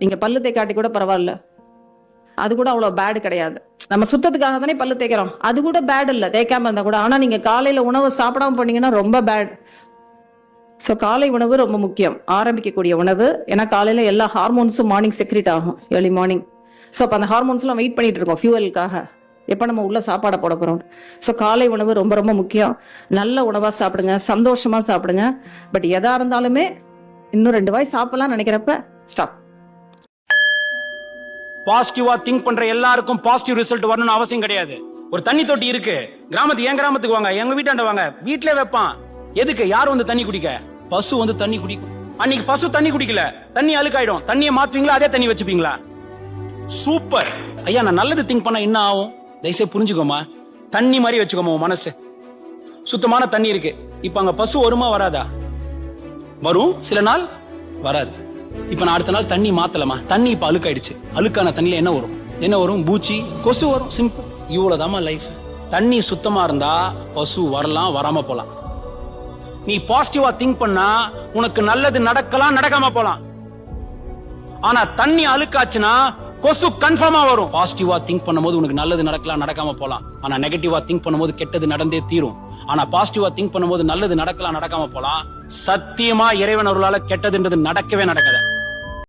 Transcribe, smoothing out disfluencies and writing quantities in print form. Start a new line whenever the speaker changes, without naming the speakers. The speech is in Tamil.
நீங்க பல்லு தேய்க்காட்டி கூட பரவாயில்ல, அது கூட அவ்வளவு பேடு கிடையாது. நம்ம சுத்தத்துக்காக தானே பல்லு தேய்க்கிறோம், அது கூட பேட் இல்ல தேய்க்காம இருந்தா கூட. ஆனா நீங்க காலையில உணவு சாப்பிடாம போனீங்கன்னா ரொம்ப பேட். ஸோ காலை உணவு ரொம்ப முக்கியம், ஆரம்பிக்கக்கூடிய உணவு. ஏன்னா காலையில எல்லா ஹார்மோன்ஸும் மார்னிங் செக்ரேட் ஆகும், ஏர்லி மார்னிங். ஸோ அப்போ அந்த ஹார்மோன்ஸ்லாம் வெயிட் பண்ணிட்டு இருக்கோம் ஃபியூவலுக்காக, எப்போ நம்ம உள்ள சாப்பாடை போட போறோம். ஸோ காலை உணவு ரொம்ப ரொம்ப முக்கியம். நல்ல உணவா சாப்பிடுங்க, சந்தோஷமா சாப்பிடுங்க. பட் எதா இருந்தாலுமே இன்னும் 2 வாய் சாப்பிடலாம் நினைக்கிறப்ப ஸ்டாப்.
பாசிட்டிவா திங்க் பண்ற எல்லாருக்கும் பாசிட்டிவ் ரிசல்ட் வரணும்னு அவசியம் கிடையாது. ஒரு தண்ணி தொட்டி இருக்கு கிராமத்துக்கு, என் கிராமத்துக்கு வாங்க, எங்க வீட்டாண்ட வாங்க, வீட்லயே வைப்பான். எதுக்கு? யார் வந்து தண்ணி குடிக்க? பசு வந்து தண்ணி குடிக்கும். அன்னைக்கு பசு தண்ணி குடிக்கல, தண்ணி அழுக்காயிடும். தண்ணியை மாத்துவீங்களா, அதே தண்ணி வச்சுப்பீங்களா? சூப்பர் ஐயா. நான் நல்லது திங்க் பண்ண என்ன ஆகும்? தயவுசெய்து புரிஞ்சுக்கோமா, தண்ணி மாதிரி வச்சுக்கோமா உன் மனசு. சுத்தமான தண்ணி இருக்கு, இப்ப அங்க பசு வருமா வராதா? வரும், சில நாள் வராது. இப்ப நான் அடுத்த நாள் தண்ணி மாத்தலமா, தண்ணி இப்ப அழுக்காயிடுச்சு. அழுக்கான தண்ணியில என்ன வரும்? என்ன வரும்? பூச்சி, கொசு வரும். சிம்பிள். இவ்வளவுதாமா லைஃப். தண்ணி சுத்தமா இருந்தா பசு வரலாம், வராம போலாம். நீ பாசிட்டிவா திங்க் பண்ணா உனக்கு நல்லது நடக்கலாம், நடக்காம போலாம். ஆனா தண்ணி அழுக்காச்சுன்னா கொசு கன்ஃபார்மா வரும். பாசிட்டிவா திங்க் பண்ணும்போது உனக்கு நல்லது நடக்கலாம், நடக்காம போலாம். ஆனா நெகட்டிவா திங்க் பண்ணும்போது கெட்டது நடந்தே தீரும். ஆனா பாசிட்டிவா திங்க் பண்ணும்போது நல்லது நடக்கலாம், நடக்காம போலாம். சத்தியமா இறைவன் அவர்களால கெட்டதுன்றது நடக்கவே நடக்காது.